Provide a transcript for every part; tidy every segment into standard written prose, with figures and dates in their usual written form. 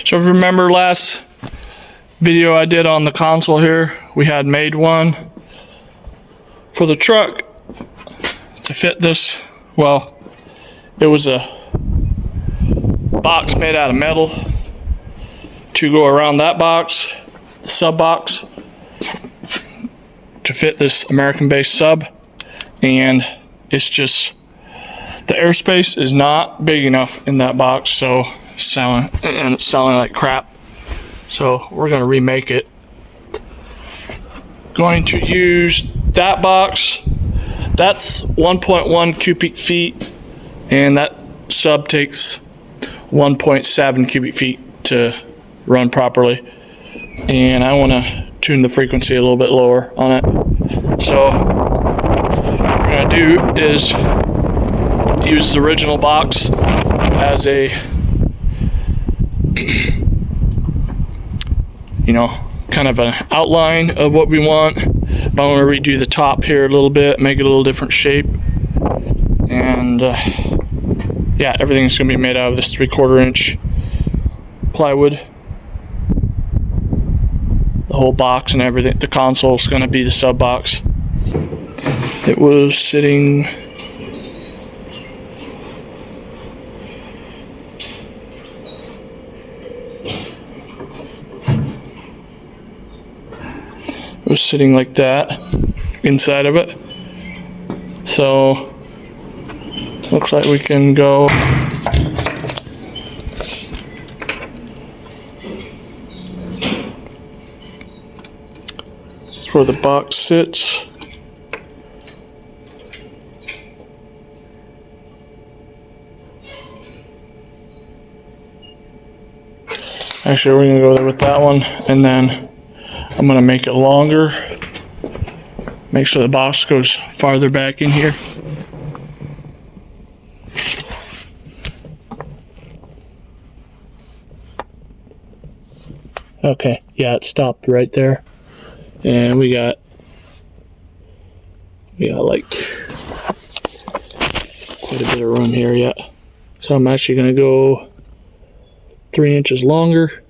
So if you remember last video I did on the console here, we had made one for the truck to fit this. Well, it was a box made out of metal to go around that box, the sub box, to fit this American-based sub, and it's just the airspace is not big enough in that box, so it's sounding like crap. So we're going to remake it. Going to use that box. That's 1.1 cubic feet, and that sub takes 1.7 cubic feet to run properly. And I want to tune the frequency a little bit lower on it. So what we're going to do is use the original box as a, kind of an outline of what we want. But I want to redo the top here a little bit, make it a little different shape. And yeah, everything's going to be made out of this 3/4 inch plywood. The whole box and everything. The console is going to be the sub box. It was sitting like that inside of it. So looks like we can go where the box sits. Actually, we're going to go there with that one, and then I'm going to make it longer. Make sure the box goes farther back in here. Okay, yeah, it stopped right there. And we got like quite a bit of room here yet. So I'm actually going to go 3 inches longer.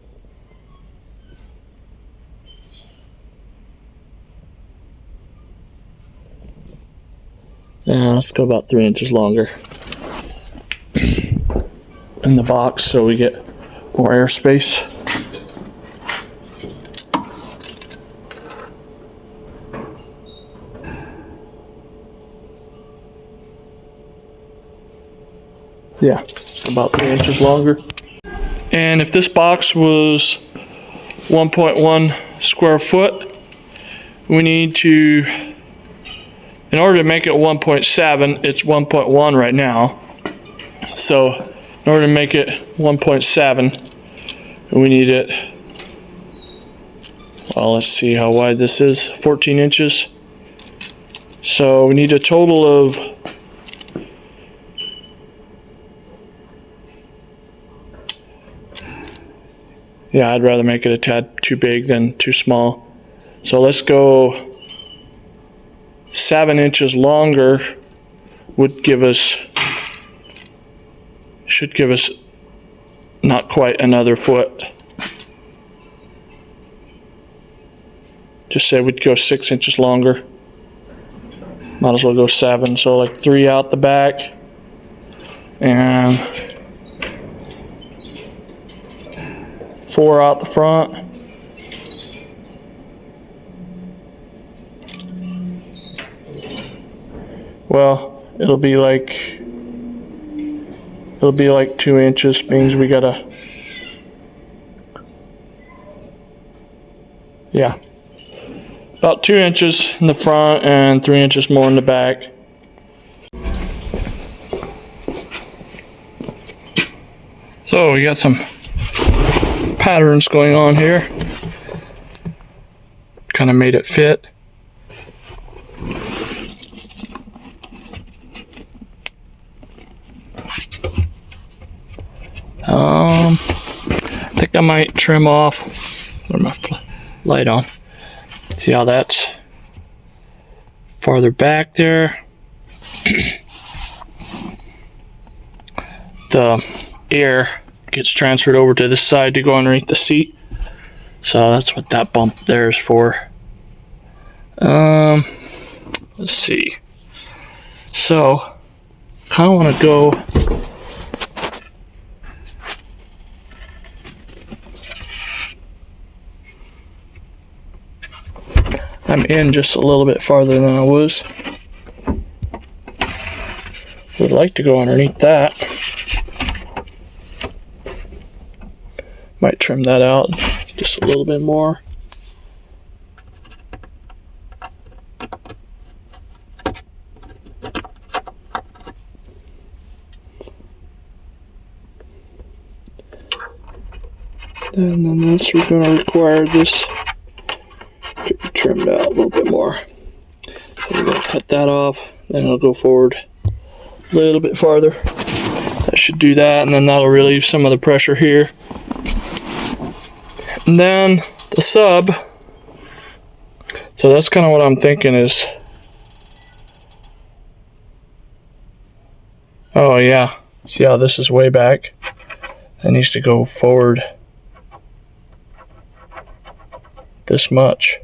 Now let's go about 3 inches longer in the box so we get more airspace. Yeah, about 3 inches longer. And if this box was 1.1 square foot, we need to, in order to make it 1.7, it's 1.1 right now. So in order to make it 1.7, we need it, well, let's see how wide this is, 14 inches. So we need a total of I'd rather make it a tad too big than too small. So let's go 7 inches longer should give us not quite another foot. Just say we'd go 6 inches longer. Might as well go 7, so like 3 out the back and 4 out the front. Well, it'll be like 2 inches, means we gotta, yeah, about 2 inches in the front and 3 inches more in the back. So we got some patterns going on here. Kind of made it fit. I think I might trim off. Put my light on. See how that's farther back there. The air gets transferred over to this side to go underneath the seat. So that's what that bump there is for. Let's see. So, kind of want to go. I'm in just a little bit farther than I was. Would like to go underneath that. Might trim that out just a little bit more. And then that's going to require this to be trimmed out a little bit more. So we're going to cut that off, then it'll go forward a little bit farther. That should do that, and then that'll relieve some of the pressure here. And then the sub, so that's kind of what I'm thinking is, oh yeah, see how this is way back? It needs to go forward this much.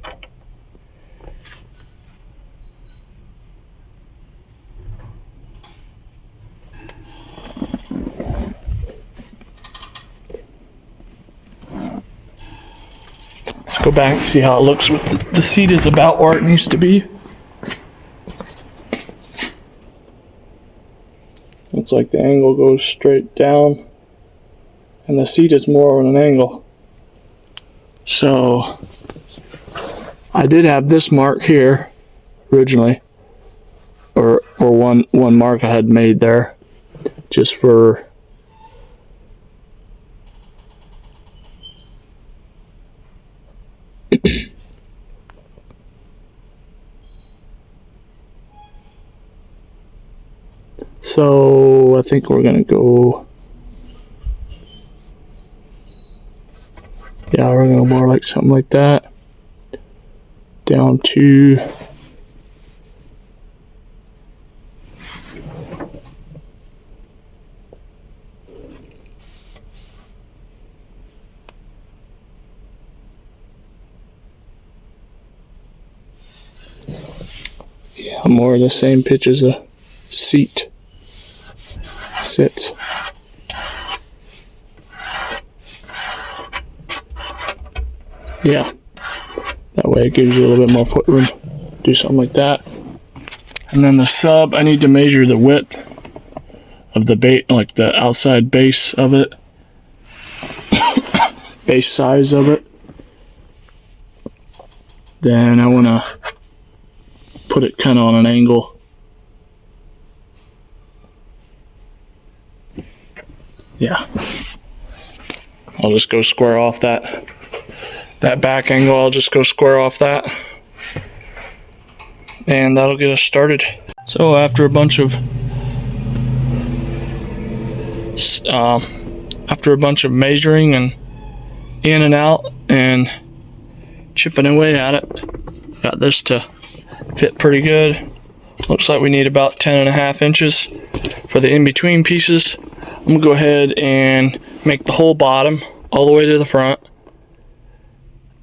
Let's go back and see how it looks with the seat is about where it needs to be. Looks like the angle goes straight down and the seat is more on an angle. So I did have this mark here originally, or one mark I had made there just for so I think we're gonna go, yeah, we're gonna go more like something like that, down to more the same pitch as a seat sits. Yeah, that way it gives you a little bit more foot room. Do something like that. And then the sub, I need to measure the width of the base, like the outside base of it, base size of it. Then I want to put it kind of on an angle. Yeah, I'll just go square off that back angle. I'll just go square off that, and that'll get us started. So after a bunch of measuring and in and out and chipping away at it, got this to fit pretty good. Looks like we need about 10.5 inches for the in-between pieces. I'm gonna go ahead and make the whole bottom all the way to the front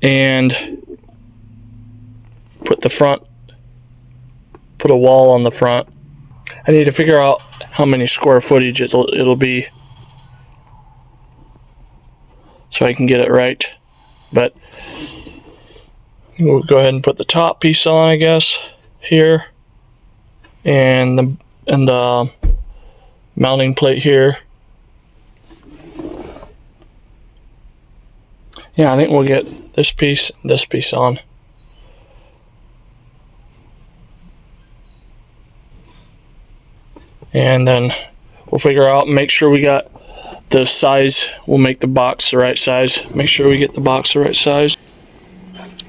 and put a wall on the front. I need to figure out how many square footage it'll be so I can get it right. But we'll go ahead and put the top piece on, I guess, here, and the mounting plate here. Yeah, I think we'll get this piece on. And then we'll figure out, make sure we got the size. We'll make the box the right size. Make sure we get the box the right size.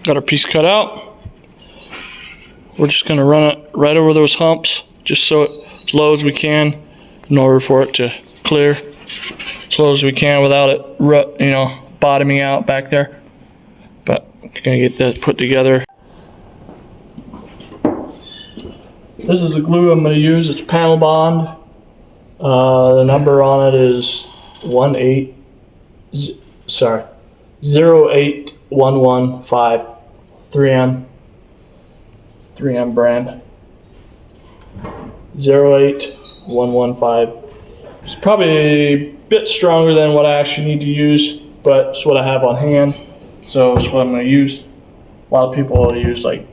Got our piece cut out. We're just going to run it right over those humps, just so as low as we can, in order for it to clear as low as we can without it, bottoming out back there. But I'm going to get that put together. This is the glue I'm going to use. It's panel bond. The number on it is 1/8 sorry, 08115 3M brand. 08115. It's probably a bit stronger than what I actually need to use, but it's what I have on hand, so it's what I'm going to use. A lot of people will use like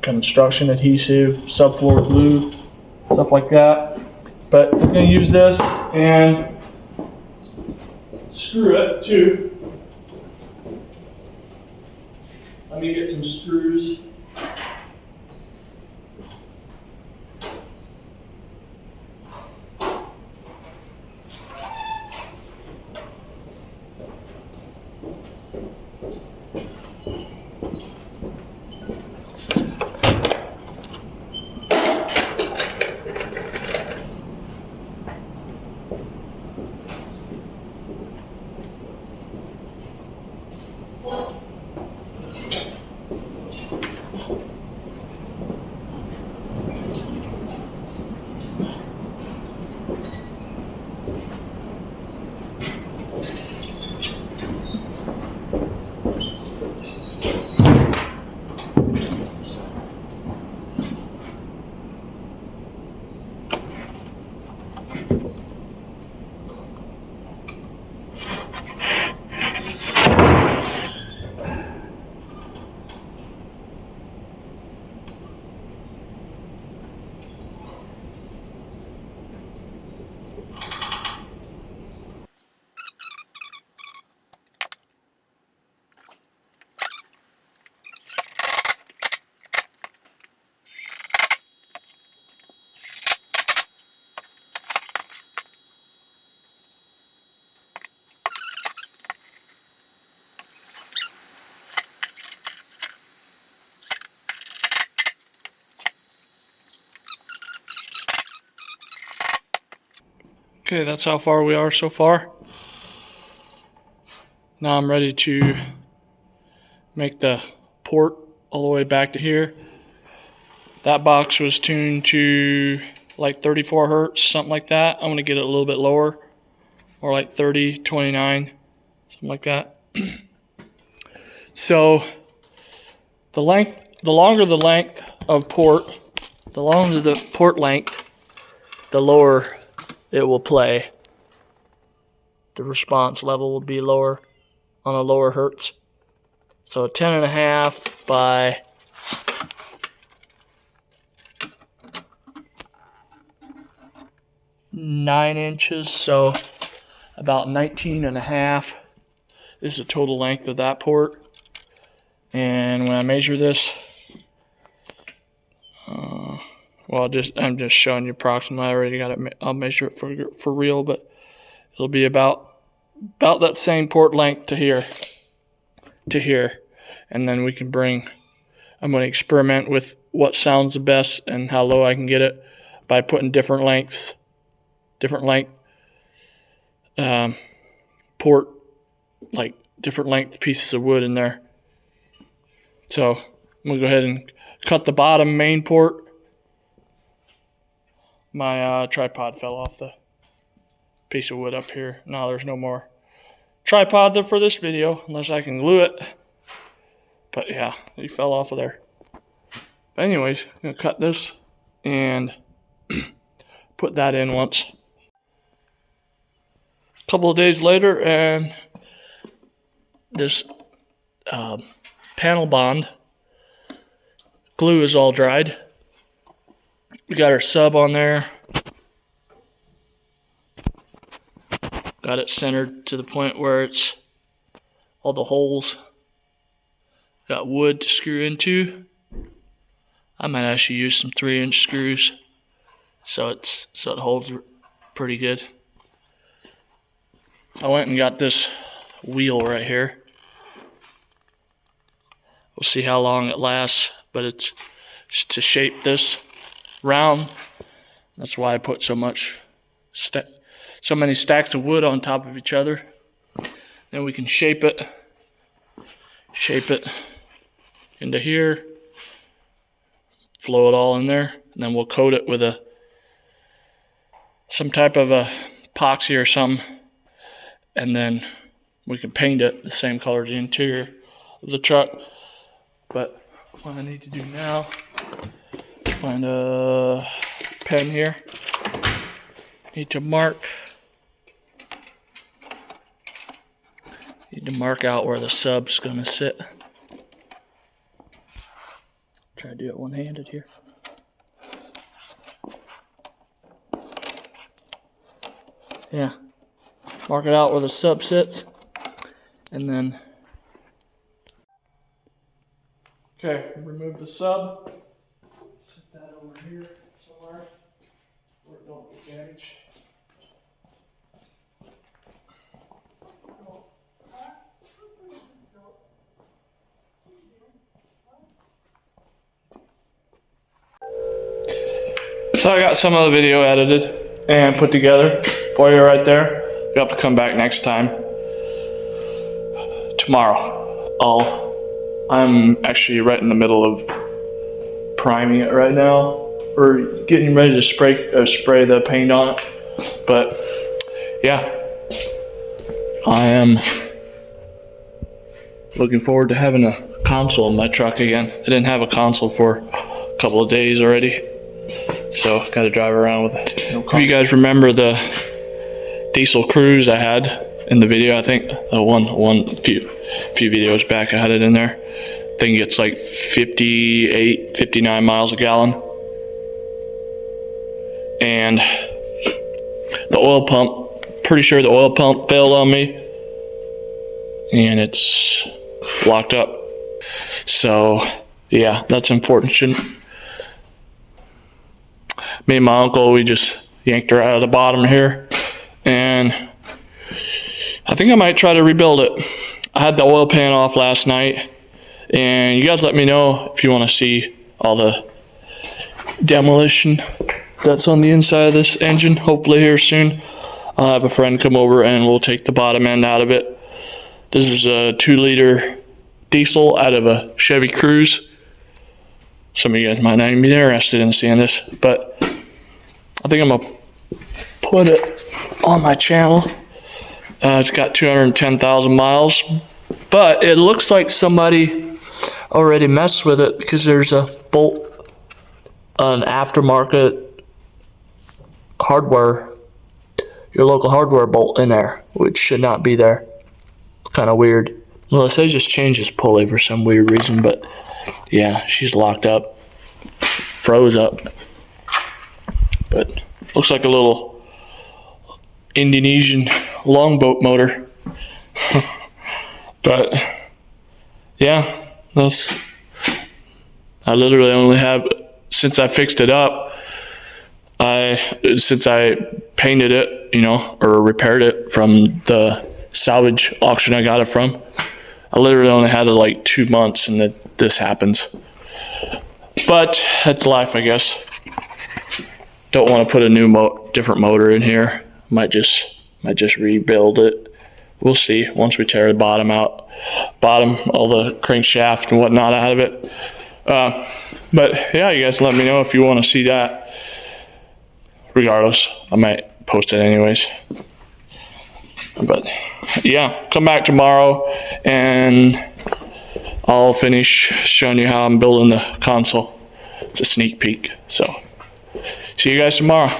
construction adhesive, subfloor glue, stuff like that. But I'm going to use this and screw it too. Let me get some screws. Okay, that's how far we are so far. Now I'm ready to make the port all the way back to here. That box was tuned to like 34 hertz, something like that. I'm gonna get it a little bit lower, or like 30, 29, something like that. So the longer the length of port, the longer the port length, the lower it will play. The response level will be lower on a lower hertz. So 10.5 by 9 inches, so about 19.5 is the total length of that port. And when I measure this, I'm just showing you approximately. I already got it. I'll measure it for real, but it'll be about that same port length to here, and then we can bring. I'm going to experiment with what sounds the best and how low I can get it by putting different length port, like different length pieces of wood in there. So I'm going to go ahead and cut the bottom main port. My tripod fell off the piece of wood up here. Now there's no more tripod for this video unless I can glue it. But yeah, he fell off of there. But anyways, I'm going to cut this and put that in once. A couple of days later, and this panel bond glue is all dried. We got our sub on there. Got it centered to the point where it's all the holes. Got wood to screw into. I might actually use some 3-inch screws so it holds pretty good. I went and got this wheel right here. We'll see how long it lasts, but it's to shape this round. That's why I put so many stacks of wood on top of each other. Then we can shape it into here, flow it all in there, and then we'll coat it with some type of a epoxy or something, and then we can paint it the same color as the interior of the truck. But what I need to do now, find a pen here. Need to mark out where the sub's gonna sit. Try to do it one-handed here. Yeah, mark it out where the sub sits, and then remove the sub. Set that over here somewhere where it don't get damaged. So I got some of the video edited and put together for you right there. You'll have to come back next time. Tomorrow, I'm actually right in the middle of priming it right now. We're getting ready to spray the paint on it. But yeah, I am looking forward to having a console in my truck again. I didn't have a console for a couple of days already, so got to drive around with it. If you guys remember the diesel cruise I had in the video, I think few videos back I had it in there. Thing gets like 58, 59 miles a gallon. And the oil pump, pretty sure the oil pump failed on me, and it's locked up. So yeah, that's unfortunate. Me and my uncle, we just yanked her out of the bottom here, and I think I might try to rebuild it. I had the oil pan off last night, and you guys let me know if you want to see all the demolition that's on the inside of this engine. Hopefully here soon. I'll have a friend come over and we'll take the bottom end out of it. This is a 2-liter diesel out of a Chevy Cruze. Some of you guys might not even be interested in seeing this, but I think I'm gonna put it on my channel. It's got 210,000 miles, but it looks like somebody already messed with it because there's a bolt, an aftermarket hardware, your local hardware bolt in there, which should not be there. It's kind of weird. Well, it says just change this pulley for some weird reason, but yeah, she's locked up, froze up. But looks like a little Indonesian longboat motor. But yeah, I literally only have, since I fixed it up, since I painted it, or repaired it from the salvage auction I got it from, I literally only had it like 2 months, and this happens. But that's life, I guess. Don't want to put a different motor in here. Might just rebuild it. We'll see once we tear the bottom out, all the crankshaft and whatnot out of it. But yeah, you guys let me know if you want to see that. Regardless, I might post it anyways. But yeah, come back tomorrow and I'll finish showing you how I'm building the console. It's a sneak peek. So see you guys tomorrow.